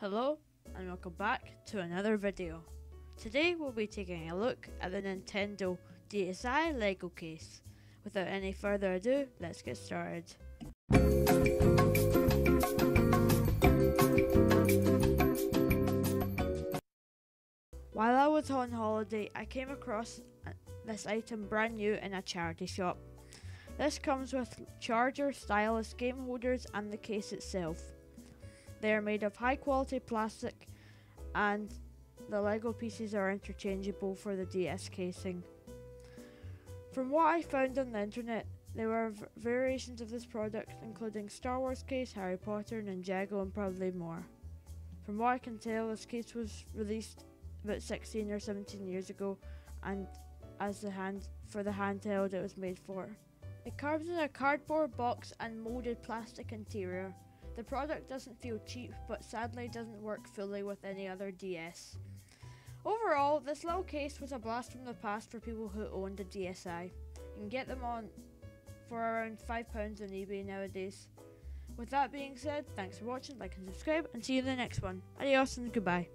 Hello and welcome back to another video. Today we'll be taking a look at the Nintendo DSi LEGO case. Without any further ado, let's get started. While I was on holiday, I came across this item brand new in a charity shop. This comes with charger, stylus, game holders and the case itself. They are made of high quality plastic and the LEGO pieces are interchangeable for the DS casing. From what I found on the internet, there were variations of this product including Star Wars case, Harry Potter, Ninjago and probably more. From what I can tell, this case was released about 16 or 17 years ago and as the handheld it was made for. It comes in a cardboard box and molded plastic interior. The product doesn't feel cheap, but sadly doesn't work fully with any other DS. Overall, this little case was a blast from the past for people who owned a DSi. You can get them for around £5 on eBay nowadays. With that being said, thanks for watching, like and subscribe, and see you in the next one. Adios and goodbye.